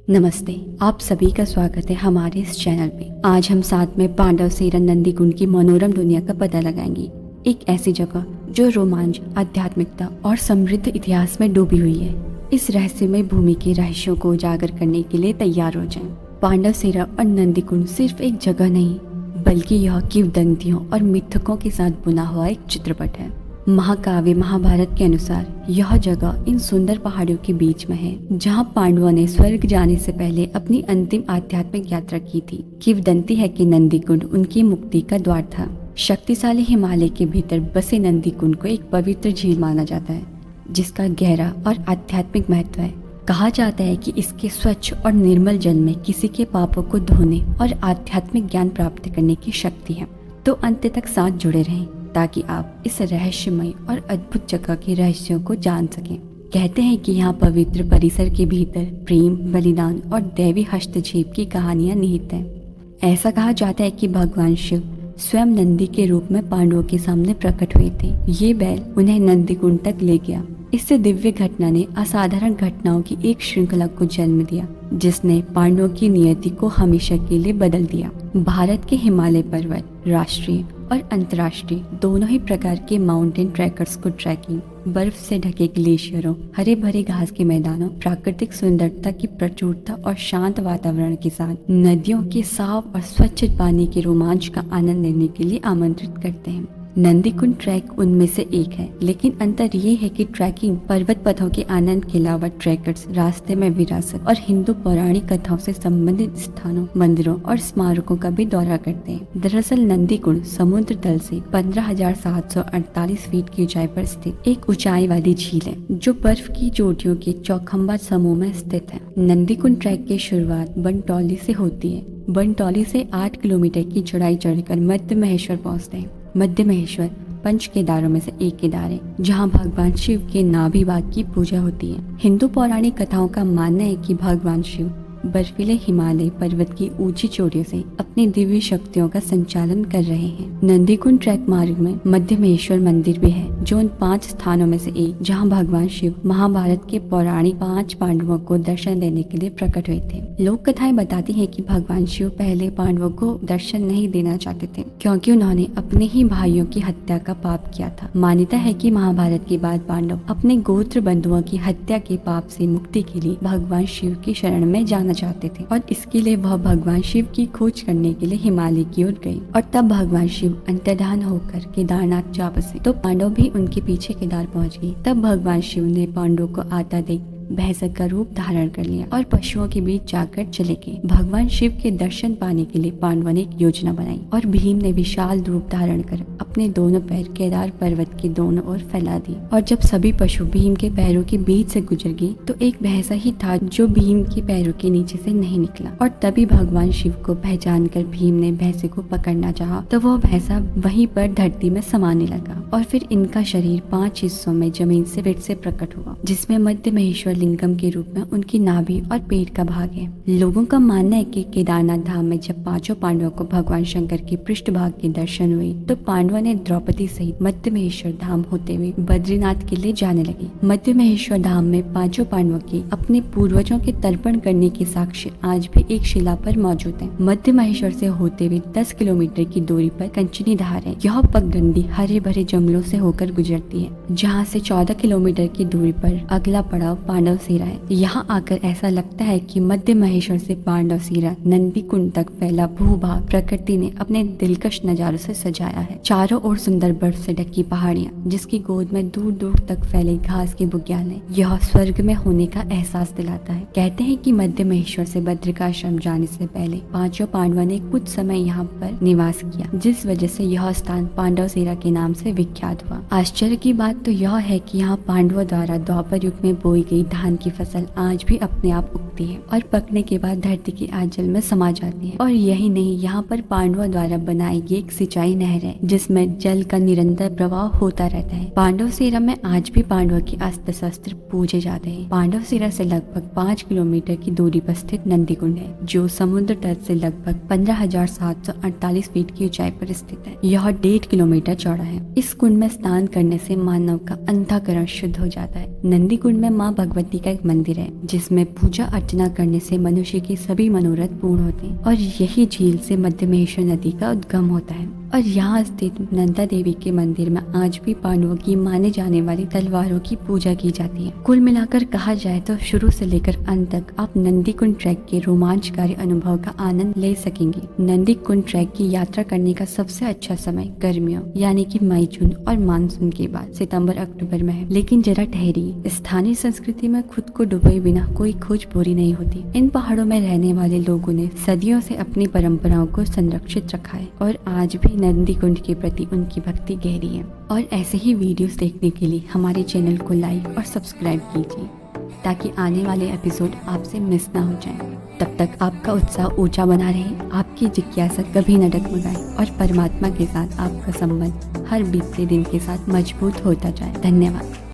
नमस्ते। आप सभी का स्वागत है हमारे इस चैनल पे। आज हम साथ में पांडव सेरा नंदी कुंड की मनोरम दुनिया का पता लगाएंगे। एक ऐसी जगह जो रोमांच, आध्यात्मिकता और समृद्ध इतिहास में डूबी हुई है। इस रहस्यमय भूमि के रहस्यों को उजागर करने के लिए तैयार हो जाएं। पांडव सेरा और नंदी कुंड सिर्फ एक जगह नहीं, बल्कि यह किंवदंतियों और मिथकों के साथ बुना हुआ एक चित्रपट है। महाकाव्य महाभारत के अनुसार यह जगह इन सुंदर पहाड़ियों के बीच में है, जहां पांडवों ने स्वर्ग जाने से पहले अपनी अंतिम आध्यात्मिक यात्रा की थी। किंवदंती है कि नंदी कुंड उनकी मुक्ति का द्वार था। शक्तिशाली हिमालय के भीतर बसे नंदी कुंड को एक पवित्र झील माना जाता है, जिसका गहरा और आध्यात्मिक महत्व है। कहा जाता है कि इसके स्वच्छ और निर्मल जल में किसी के पापों को धोने और आध्यात्मिक ज्ञान प्राप्त करने की शक्ति है। तो अंत तक साथ जुड़े रहें ताकि आप इस रहस्यमय और अद्भुत जगह के रहस्यों को जान सकें। कहते हैं कि यहाँ पवित्र परिसर के भीतर प्रेम, बलिदान और दैवी हस्तक्षेप की कहानियां निहित हैं। ऐसा कहा जाता है कि भगवान शिव स्वयं नंदी के रूप में पांडवों के सामने प्रकट हुए थे। ये बैल उन्हें नंदी कुंड तक ले गया। इससे दिव्य घटना ने असाधारण घटनाओं की एक श्रृंखला को जन्म दिया, जिसने पांडवों की नियति को हमेशा के लिए बदल दिया। भारत के हिमालय पर्वत राष्ट्रीय और अंतर्राष्ट्रीय दोनों ही प्रकार के माउंटेन ट्रैकर्स को ट्रैकिंग, बर्फ से ढके ग्लेशियरों, हरे भरे घास के मैदानों, प्राकृतिक सुंदरता की प्रचुरता और शांत वातावरण के साथ नदियों के साफ और स्वच्छ पानी के रोमांच का आनंद लेने के लिए आमंत्रित करते हैं। नंदी कुंड ट्रैक उनमें से एक है, लेकिन अंतर ये है कि ट्रैकिंग पर्वत पथों के आनंद के अलावा ट्रैकर्स रास्ते में विरासत और हिंदू पौराणिक कथाओं से संबंधित स्थानों, मंदिरों और स्मारकों का भी दौरा करते हैं। दरअसल नंदी कुंड समुद्र तल से 15,748 फीट की ऊंचाई पर स्थित एक ऊंचाई वाली झील है, जो बर्फ की चोटियों के चौखंबा समूह में स्थित है। नंदी कुंड ट्रैक की शुरुआत बनटौली से होती है। बनटौली से 8 किलोमीटर की चढ़ाई चढ़कर मध्य महेश्वर पहुँचते हैं। मध्य महेश्वर पंच केदारों में से एक केदार है, जहाँ भगवान शिव के नाभि भाग की पूजा होती है। हिंदू पौराणिक कथाओं का मानना है कि भगवान शिव बर्फीले हिमालय पर्वत की ऊंची चोटियों से अपनी दिव्य शक्तियों का संचालन कर रहे हैं। नंदी कुंड ट्रैक मार्ग में मध्य महेश्वर मंदिर भी है, जो उन 5 स्थानों में से एक जहां भगवान शिव महाभारत के पौराणिक 5 पांडवों को दर्शन देने के लिए प्रकट हुए थे। लोक कथाएं बताती हैं कि भगवान शिव पहले पांडवों को दर्शन नहीं देना चाहते थे, क्योंकि उन्होंने अपने ही भाइयों की हत्या का पाप किया था। मान्यता है कि महाभारत के बाद पांडव अपने गोत्र बंधुओं की हत्या के पाप से मुक्ति के लिए भगवान शिव की शरण में जाना चाहते थे, और इसके लिए वह भगवान शिव की खोज करने के लिए हिमालय की ओर गए। और तब भगवान शिव अंतर्धान होकर केदारनाथ जा बसे, तो पांडव भी उनके पीछे केदार पहुंच गए। तब भगवान शिव ने पांडवों को आता देख भैंसक का रूप धारण कर लिया और पशुओं के बीच जाकर चले गए। भगवान शिव के दर्शन पाने के लिए पांडवों ने एक योजना बनाई, और भीम ने विशाल रूप धारण कर अपने दोनों पैर केदार पर्वत के दोनों ओर फैला दिए। और जब सभी पशु भीम के पैरों के बीच से गुजर गए, तो एक भैंसा ही था जो भीम के पैरों के नीचे से नहीं निकला। और तभी भगवान शिव को पहचान कर भीम ने भैंसे को पकड़ना चाहा, तो वह भैंसा वहीं पर धरती में समाने लगा, और फिर इनका शरीर 5 हिस्सों में जमीन से फिर से प्रकट हुआ, जिसमें मध्य महेश्वर लिंगम के रूप में उनकी नाभि और पेट का भाग है। लोगों का मानना है कि केदारनाथ धाम में जब 5 पांडवों को भगवान शंकर के पृष्ठ भाग के दर्शन हुए, तो पांडवों ने द्रौपदी सहित मध्य महेश्वर धाम होते हुए बद्रीनाथ के लिए जाने लगे। मध्य महेश्वर धाम में 5 पांडवों के अपने पूर्वजों के तर्पण करने के साक्ष्य आज भी एक शिला पर मौजूद है। मध्य महेश्वर से होते हुए 10 किलोमीटर की दूरी पर कंचनी धार है। यह पगडंडी हरे भरे जंगलों से होकर गुजरती है, जहाँ से 14 किलोमीटर की दूरी पर अगला पड़ाव पांडव सेरा है। यहाँ आकर ऐसा लगता है कि मध्य महेश्वर से पांडव सेरा नंदी कुंड तक फैला भूभाग प्रकृति ने अपने दिलकश नजारों से सजाया है। चारों ओर सुंदर बर्फ से ढकी पहाड़ियाँ, जिसकी गोद में दूर दूर तक फैले घास के बुग्याल, यह स्वर्ग में होने का एहसास दिलाता है। कहते हैं कि मध्य महेश्वर से बद्रिकाश्रम जाने से पहले 5 पांडवों ने कुछ समय यहाँ पर निवास किया, जिस वजह से यह स्थान पांडव सेरा के नाम से विख्यात हुआ। आश्चर्य की बात तो यह है कि यहाँ पांडवों द्वारा द्वापर युग में बोई गई धान की फसल आज भी अपने आप उगती है और पकने के बाद धरती के आंचल में समा जाती है। और यही नहीं, यहाँ पर पांडवों द्वारा बनाई गई एक सिंचाई नहर है, जिसमें जल का निरंतर प्रवाह होता रहता है। पांडव सेरा में आज भी पांडवों के अस्त्र शस्त्र पूजे जाते हैं। पांडव सेरा से लगभग 5 किलोमीटर की दूरी पर स्थित नंदी कुंड है, जो समुद्र तट से लगभग 15,748 फीट की ऊंचाई पर स्थित है। यह 1.5 किलोमीटर चौड़ा है। इस कुंड में स्नान करने से मानव का अंतःकरण शुद्ध हो जाता है। नंदी कुंड में माँ भगवती भगवती का एक मंदिर है जिसमें पूजा अर्चना करने से मनुष्य के सभी मनोरथ पूर्ण होते हैं और यही झील से मध्य महेश्वर नदी का उद्गम होता है। और यहाँ स्थित नंदा देवी के मंदिर में आज भी पांडवों की माने जाने वाली तलवारों की पूजा की जाती है। कुल मिलाकर कहा जाए तो शुरू से लेकर अंत तक आप नंदी कुंड ट्रैक के रोमांचकारी अनुभव का आनंद ले सकेंगे। नंदी कुंड ट्रैक की यात्रा करने का सबसे अच्छा समय गर्मियों यानी कि मई जून और मानसून के बाद सितंबर अक्टूबर में है। लेकिन जरा ठहरिए, स्थानीय संस्कृति में खुद को डुबोए बिना कोई खोज पूरी नहीं होती। इन पहाड़ों में रहने वाले लोगों ने सदियों से अपनी परंपराओं को संरक्षित रखा है और आज भी नंदी कुंड के प्रति उनकी भक्ति गहरी है। और ऐसे ही वीडियोस देखने के लिए हमारे चैनल को लाइक और सब्सक्राइब कीजिए ताकि आने वाले एपिसोड आपसे मिस ना हो जाए। तब तक आपका उत्साह ऊंचा बना रहे, आपकी जिज्ञासा कभी न डगमगाए और परमात्मा के साथ आपका संबंध हर बीतते दिन के साथ मजबूत होता जाए। धन्यवाद।